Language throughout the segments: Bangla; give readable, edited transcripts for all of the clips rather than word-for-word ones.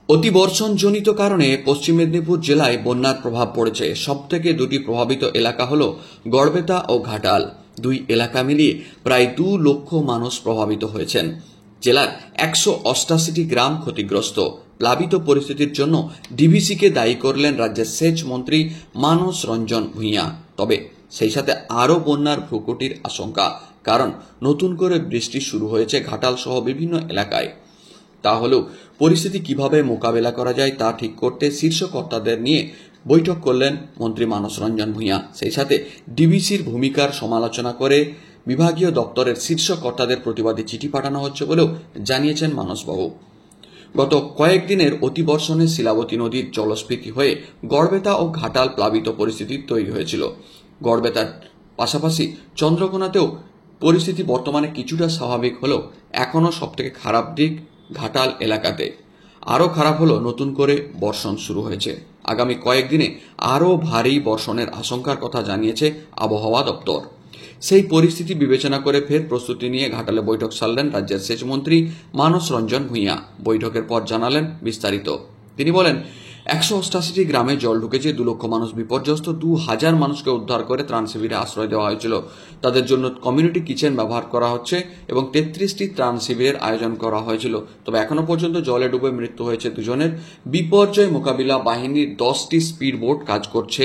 অতিবর্ষণজনিত কারণে পশ্চিম মেদিনীপুর জেলায় বন্যার প্রভাব পড়েছে। সবথেকে দুটি প্রভাবিত এলাকা হল গড়বেতা ও ঘাটাল। দুই এলাকা মিলিয়ে প্রায় 2 লক্ষ মানুষ প্রভাবিত হয়েছেন। জেলার 188টি গ্রাম ক্ষতিগ্রস্ত। প্লাবিত পরিস্থিতির জন্য ডিভিসিকে দায়ী করলেন রাজ্যের সেচ মন্ত্রী মানস রঞ্জন ভূঁইয়া। তবে সেই সাথে আরও বন্যার ভ্রুকুটির আশঙ্কা, কারণ নতুন করে বৃষ্টি শুরু হয়েছে ঘাটাল সহ বিভিন্ন এলাকায়। তাহলেও পরিস্থিতি কিভাবে মোকাবেলা করা যায় তা ঠিক করতে শীর্ষ কর্তাদের নিয়ে বৈঠক করলেন মন্ত্রী মানস রঞ্জন ভূঁইয়া। সেই সাথে ডিভিসির ভূমিকার সমালোচনা করে বিভাগীয় দপ্তরের শীর্ষ কর্তাদের প্রতিবাদী চিঠি পাঠানো হচ্ছে বলেও জানিয়েছেন মানসবাবু। গত কয়েকদিনের অতিবর্ষণে শিলাবতী নদীর জলস্ফীতি হয়ে গড়বেতা ও ঘাটাল প্লাবিত পরিস্থিতি তৈরি হয়েছিল। গড়বেতার পাশাপাশি চন্দ্রকোনাতেও পরিস্থিতি বর্তমানে কিছুটা স্বাভাবিক হলেও এখনও সবথেকে খারাপ দিক ঘাটাল এলাকাতে। আরও খারাপ হলো নতুন করে বর্ষণ শুরু হয়েছে। আগামী কয়েকদিনে আরও ভারী বর্ষণের আশঙ্কার কথা জানিয়েছে আবহাওয়া দপ্তর। সেই পরিস্থিতি বিবেচনা করে ফের প্রস্তুতি নিয়ে ঘাটালে বৈঠক সারলেন রাজ্যের সেচ মন্ত্রী মানস রঞ্জন ভূঁইয়া। বৈঠকের পর জানালেন বিস্তারিত। তিনি বলেন, 188টি গ্রামে জল ঢুকেছে, 2 লক্ষ মানুষ বিপর্যস্ত। 2000 মানুষকে উদ্ধার করে ত্রাণ শিবিরে আশ্রয় দেওয়া হয়েছিল। তাদের জন্য কমিউনিটি কিচেন ব্যবহার করা হচ্ছে এবং 33টি ত্রাণ শিবিরের আয়োজন করা হয়েছিল। তবে এখনো পর্যন্ত জলে ডুবে মৃত্যু হয়েছে 2 জনের। বিপর্যয় মোকাবিলা বাহিনীর 10টি স্পিড বোট কাজ করছে।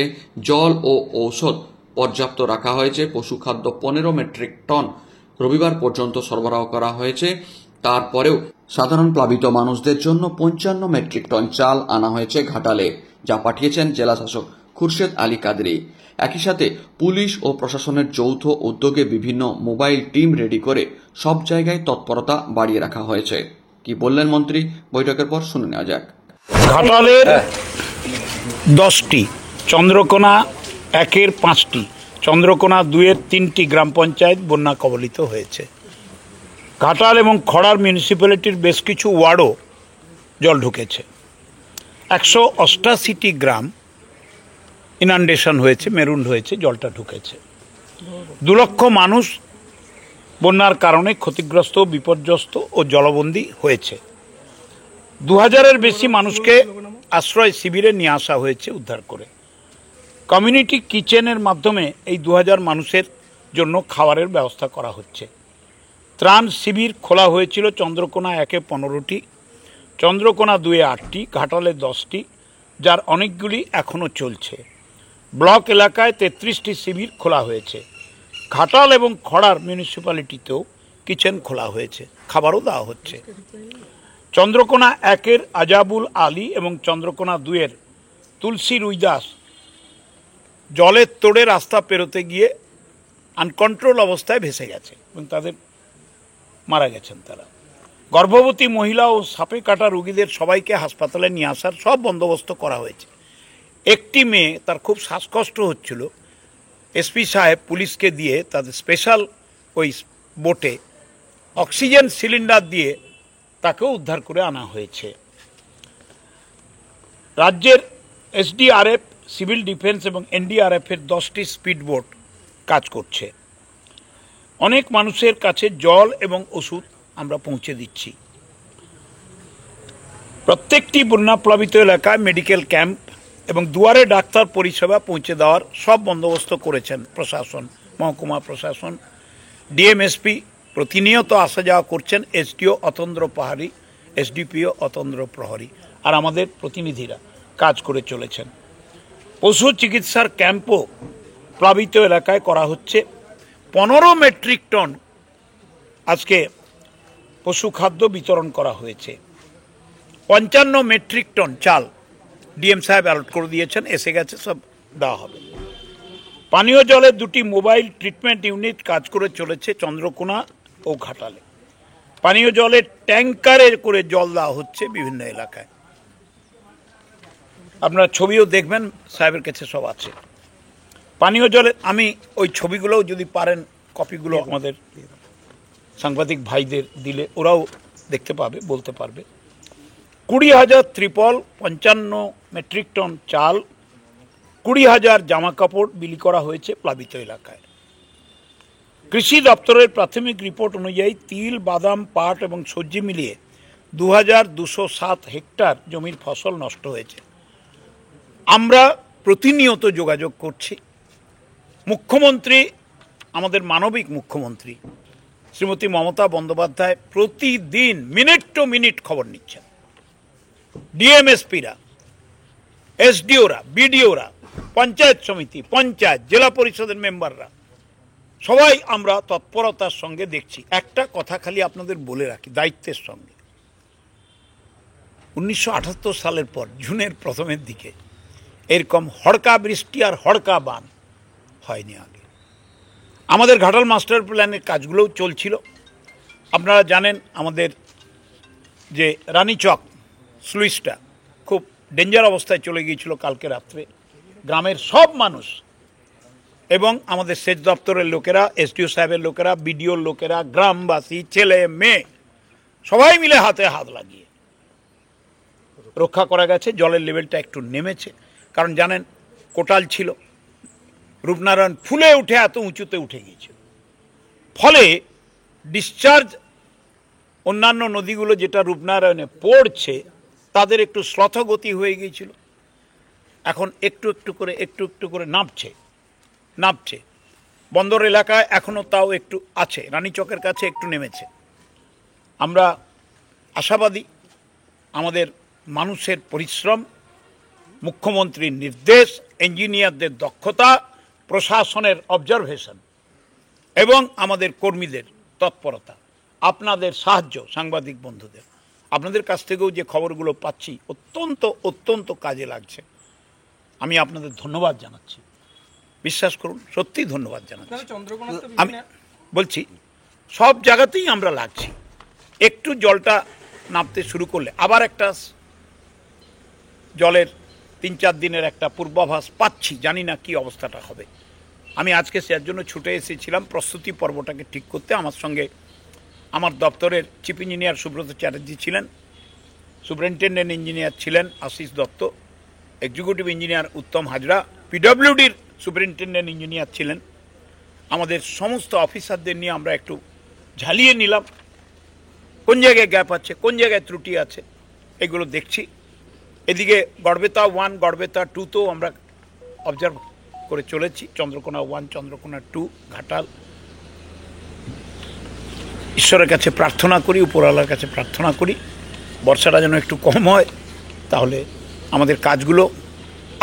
জল ও ঔষধ পর্যাপ্ত রাখা হয়েছে। পশু খাদ্য 15 মেট্রিক টন রবিবার পর্যন্ত সরবরাহ করা হয়েছে। তারপরেও সাধারণ প্লাবিত মানুষদের জন্য 55 মেট্রিক টন চাল আনা হয়েছে ঘাটালে, যা পাঠিয়েছেন জেলা শাসক খুরশেদ আলী কাদরি। একই সাথে পুলিশ ও প্রশাসনের যৌথ উদ্যোগে বিভিন্ন মোবাইল টিম রেডি করে সব জায়গায় তৎপরতা বাড়িয়ে রাখা হয়েছে। কি বললেন মন্ত্রী বৈঠকের পর শুনে নেওয়া যাক। ঘাটালের 10টি, চন্দ্রকোনা 1-এর 5টি, চন্দ্রকোনা 2-এর 3টি গ্রাম পঞ্চায়েত বন্যা কবলিত হয়েছে। ঘাটাল এবং খড়ার মিউনিসিপ্যালিটির বেশ কিছু ওয়ার্ডও জল ঢুকেছে। 188টি গ্রাম ইনান্ডেশন হয়েছে, মেরুন হয়েছে, জলটা ঢুকেছে। 2 লক্ষ মানুষ বন্যার কারণে ক্ষতিগ্রস্ত, বিপর্যস্ত ও জলবন্দী হয়েছে। 2000-এর বেশি মানুষকে আশ্রয় শিবিরে নিয়ে আসা হয়েছে উদ্ধার করে। কমিউনিটি কিচেনের মাধ্যমে এই 2000 মানুষের জন্য খাবারের ব্যবস্থা করা হচ্ছে। ত্রাণ শিবির খোলা হয়েছিল চন্দ্রকোনা 1-এ 15টি, চন্দ্রকোনা 2-এ 8টি, ঘাটালে 10টি, যার অনেকগুলি এখনও চলছে। ব্লক এলাকায় 33টি শিবির খোলা হয়েছে। ঘাটাল এবং খড়ার মিউনিসিপ্যালিটিতেও কিচেন খোলা হয়েছে, খাবারও দেওয়া হচ্ছে। চন্দ্রকোনা 1-এর আজাবুল আলী এবং চন্দ্রকোনা 2-এর তুলসী রুইদাস জলের তোড়ে রাস্তা পেরোতে গিয়ে আনকন্ট্রোল অবস্থায় ভেসে গেছে এবং তাদের মারা গেছেন তারা। গর্ভবতী মহিলা ও সাপে কাটা রোগীদের সবাইকে হাসপাতালে নিয়ে আসার সব বন্দোবস্ত করা হয়েছে। একটি মেয়ে, তার খুব শ্বাসকষ্ট হচ্ছিল, এসপি সাহেব পুলিশকে দিয়ে তাদের স্পেশাল ওই বোটে অক্সিজেন সিলিন্ডার দিয়ে তাকেও উদ্ধার করে আনা হয়েছে। রাজ্যের এসডিআরএফ, সিভিল ডিফেন্স এবং এনডিআরএফের 10টি স্পিড বোট কাজ করছে। অনেক মানুষের কাছে জল এবং ওষুধ আমরা পৌঁছে দিচ্ছি। প্রত্যেকটি বন্যাপ্লাবিত এলাকায় মেডিকেল ক্যাম্প এবং দুয়ারে ডাক্তার পরিষেবা পৌঁছে দেওয়ার সব বন্দোবস্ত করেছেন প্রশাসন, মহকুমা প্রশাসন, ডিএমএসপি প্রতিনিয়ত আসা যাওয়া করছেন, এসডিও অতন্দ্র পাহাড়ি, এসডিপিও অতন্দ্র প্রহরী আর আমাদের প্রতিনিধিরা কাজ করে চলেছেন। পশু চিকিৎসার ক্যাম্পও প্লাবিত এলাকায় করা হচ্ছে। 15 মেট্রিক টন আজকে পশু খাদ্য বিতরণ করা হয়েছে। 55 মেট্রিক টন চাল ডিএম সাহেব অ্যালট করে দিয়েছেন, এসে গেছে, সব দেওয়া হবে। পানীয় জলের 2টি মোবাইল ট্রিটমেন্ট ইউনিট কাজ করে চলেছে চন্দ্রকোনা ও ঘাটালে। পানীয় জলের ট্যাঙ্কারে করে জল দেওয়া হচ্ছে বিভিন্ন এলাকায়। আপনারা ছবিও দেখবেন, সাহেবের কাছে সব আছে। পানীয় জলের আমি ওই ছবিগুলোও যদি পারেন কপিগুলো আমাদের সাংবাদিক ভাইদের দিলে ওরাও দেখতে পাবে, বলতে পারবে। 20,000 ত্রিপল, 55 মেট্রিক টন চাল, 20,000 জামা কাপড় বিলি করা হয়েছে প্লাবিত এলাকায়। কৃষি দপ্তরের প্রাথমিক রিপোর্ট অনুযায়ী তিল, বাদাম, পাট এবং সবজি মিলিয়ে 2207 হেক্টর জমির ফসল নষ্ট হয়েছে। আমরা প্রতিনিয়ত যোগাযোগ করছি। মুখ্যমন্ত্রী, আমাদের মানবিক মুখ্যমন্ত্রী শ্রীমতী মমতা বন্দ্যোপাধ্যায় প্রতিদিন মিনিট টু মিনিট খবর নিচ্ছেন। ডিএমএসপিরা, এসডিওরা, বিডিওরা, পঞ্চায়েত সমিতি, পঞ্চায়েত, জেলা পরিষদের মেম্বাররা সবাই আমরা তৎপরতার সঙ্গে দেখছি। একটা কথা খালি আপনাদের বলে রাখি দায়িত্বের সঙ্গে, 1978 সালের পর জুনের প্রথমের দিকে এরকম হড়কা বৃষ্টি আর হড়কা বান হয়নি আগে। আমাদের ঘাটাল মাস্টার প্ল্যানের কাজগুলোও চলছিল। আপনারা জানেন আমাদের যে রানীচক স্লুইসটা খুব ডেঞ্জার অবস্থায় চলে গিয়েছিল কালকে রাত্রে। গ্রামের সব মানুষ এবং আমাদের সেচ দপ্তরের লোকেরা, এসডিও সাহেবের লোকেরা, বিডিওর লোকেরা, গ্রামবাসী, ছেলে মেয়ে সবাই মিলে হাতে হাত লাগিয়ে রক্ষা করা গেছে। জলের লেভেলটা একটু নেমেছে, কারণ জানেন কোটাল ছিল, রূপনারায়ণ ফুলে উঠে এত উঁচুতে উঠে গিয়েছিল, ফলে ডিসচার্জ অন্যান্য নদীগুলো যেটা রূপনারায়ণে পড়ছে তাদের একটু শ্লথগতি হয়ে গিয়েছিল। এখন একটু একটু করে নামছে। বন্দর এলাকায় এখনও তাও একটু আছে, রানীচকের কাছে একটু নেমেছে। আমরা আশাবাদী আমাদের মানুষের পরিশ্রম, মুখ্যমন্ত্রীর নির্দেশ, ইঞ্জিনিয়ারদের দক্ষতা, প্রশাসনের অবজারভেশন এবং আমাদের কর্মীদের তৎপরতা, আপনাদের সাহায্য, সাংবাদিক বন্ধুদের, আপনাদের কাছ থেকেও যে খবরগুলো পাচ্ছি অত্যন্ত কাজে লাগছে। আমি আপনাদের ধন্যবাদ জানাচ্ছি, বিশ্বাস করুন সত্যি ধন্যবাদ জানাচ্ছি। আমি বলছি সব জায়গাতেই আমরা লাগছি। একটু জলটা নামতে শুরু করলে আবার একটা জলের 3-4 দিনের একটা পূর্বাভাস পাচ্ছি, জানি না কি অবস্থাটা হবে। আমি আজকে সের জন্য ছুটে এসেছিলাম প্রস্তুতি পর্বটাকে ঠিক করতে। আমার সঙ্গে আমার দপ্তরের চিফ ইঞ্জিনিয়ার সুব্রত চ্যাটার্জি ছিলেন, সুপারিনটেন্ডেন্ট ইঞ্জিনিয়ার ছিলেন আশিস দত্ত, এক্সিকিউটিভ ইঞ্জিনিয়ার উত্তম হাজরা, পিডব্লিউডির সুপারিনটেন্ডেন্ট ইঞ্জিনিয়ার ছিলেন। আমাদের সমস্ত অফিসারদের নিয়ে আমরা একটু ঝালিয়ে নিলাম, কোন জায়গায় গ্যাপ আছে, কোন জায়গায় ত্রুটি আছে, এগুলো দেখছি। এদিকে গড়বেতা 1, গড়বেতা 2 তো আমরা অবজার্ভ করে চলেছি, চন্দ্রকোনা 1, চন্দ্রকোনা 2, ঘাটাল। ঈশ্বরের কাছে প্রার্থনা করি, উপরওয়ালার কাছে প্রার্থনা করি বর্ষাটা যেন একটু কম হয়, তাহলে আমাদের কাজগুলো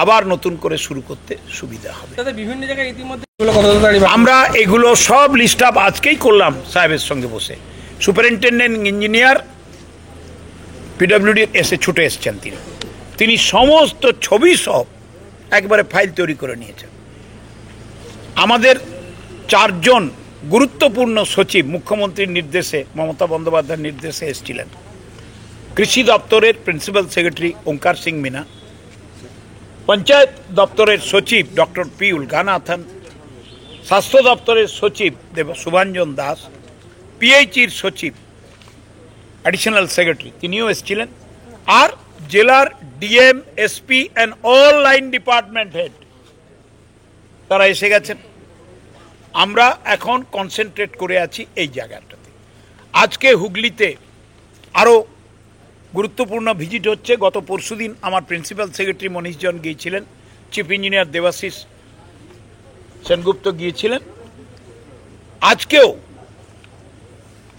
আবার নতুন করে শুরু করতে সুবিধা হবে। বিভিন্ন জায়গায় ইতিমধ্যে আমরা এগুলো সব লিস্ট আপ আজকেই করলাম সাহেবের সঙ্গে বসে। সুপারিনটেন্ডেন্ট ইঞ্জিনিয়ার পিডব্লিউডি এসে ছুটে এসছেন, তিনি সমস্ত ছবি সব একবারে ফাইল তৈরি করে নিয়েছেন। আমাদের 4 জন গুরুত্বপূর্ণ সচিব মুখ্যমন্ত্রীর নির্দেশে, মমতা বন্দ্যোপাধ্যায়ের নির্দেশে এসেছিলেন। কৃষি দপ্তরের প্রিন্সিপাল সেক্রেটারি ওঙ্কার সিং মিনা, পঞ্চায়েত দপ্তরের সচিব ডক্টর পি উলগানাথন, স্বাস্থ্য দপ্তরের সচিব শুভাঞ্জন দাস, পিএইচির সচিব অ্যাডিশনাল সেক্রেটারি তিনিও এসেছিলেন, আর জেলার DM, SP and all line department head তারা এসে গেছেন। আমরা এখন কনসেন্ট্রেট করে আছি এই জায়গাটাতে। আজকে হুগলিতে আরও গুরুত্বপূর্ণ ভিজিট হচ্ছে। গত পরশুদিন আমার প্রিন্সিপাল সেক্রেটারি মনীষ জন গিয়েছিলেন, চিফ ইঞ্জিনিয়ার দেবাশিস সেনগুপ্ত গিয়েছিলেন। আজকেও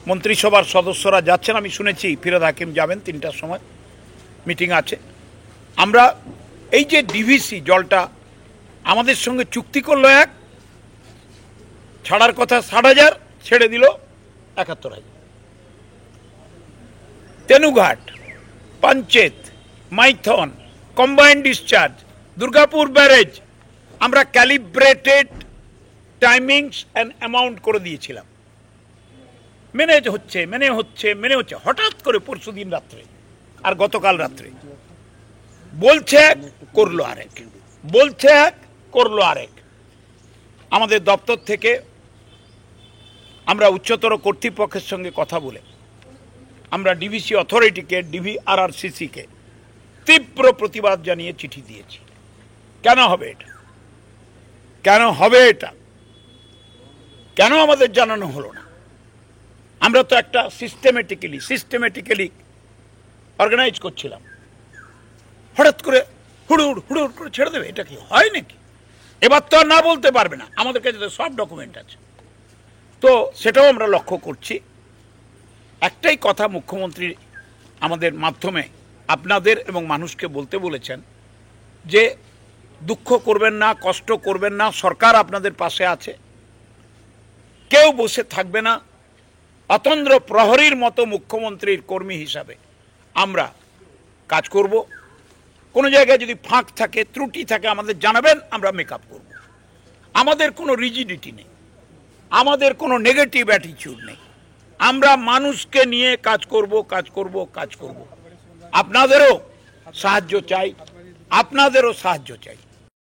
মন্ত্রিসভার সদস্যরা যাচ্ছেন, আমি শুনেছি ফিরোজ হাকিম যাবেন 3টার সময়, মিটিং আছে। আমরা এই যে ডিভিসি জলটা আমাদের সঙ্গে চুক্তি করলো, এক ছাড়ার কথা 60,000, ছেড়ে দিল 71,000। Tenughat, Panchet, Maithon, combined discharge, Durgapur barrage আমরা ক্যালিব্রেটেড টাইমিংস অ্যান্ড অ্যামাউন্ট করে দিয়েছিলাম। মেনে হচ্ছে হঠাৎ করে পরশুদিন রাত্রে আর গতকাল রাত্রে বলছে এক, করলো আরেক, বলছে এক, করলো আরেক। আমাদের দপ্তর থেকে আমরা উচ্চতর কর্তৃপক্ষের সঙ্গে কথা বলে আমরা ডিভিসি অথরিটিকে, ডিভিআরআরসিসিকে তীব্র প্রতিবাদ জানিয়ে চিঠি দিয়েছি। কেন হবে এটা, কেন হবে এটা, কেন আমাদের জানানো হলো না? আমরা তো একটা সিস্টেমেটিক্যালি অর্গানাইজ করছিলাম, হঠাৎ করে হুড়ুড় হুড়ুড় করে ছেড়ে দেবে, এটা কি হয় নাকি? এবার তো আর না বলতে পারবে না, আমাদের কাছে তো সব ডকুমেন্ট আছে। তো সেটাও আমরা লক্ষ্য করছি। একটাই কথা মুখ্যমন্ত্রী আমাদের মাধ্যমে আপনাদের এবং মানুষকে বলতে বলেছেন যে দুঃখ করবেন না, কষ্ট করবেন না, সরকার আপনাদের পাশে আছে, কেউ বসে থাকবে না। অতন্দ্র প্রহরীর মতো মুখ্যমন্ত্রীর কর্মী হিসাবে আমরা কাজ করব। কোনো জায়গায় যদি ফাঁক থাকে, ত্রুটি থাকে আমাদের জানাবেন, আমরা মেকআপ করব। আমাদের কোনো রিজিডিটি নেই, আমাদের কোনো নেগেটিভ অ্যাটিটিউড নেই। আমরা মানুষকে নিয়ে কাজ করব, কাজ করব, কাজ করব। আপনাদেরও সাহায্য চাই, আপনাদেরও সাহায্য চাই।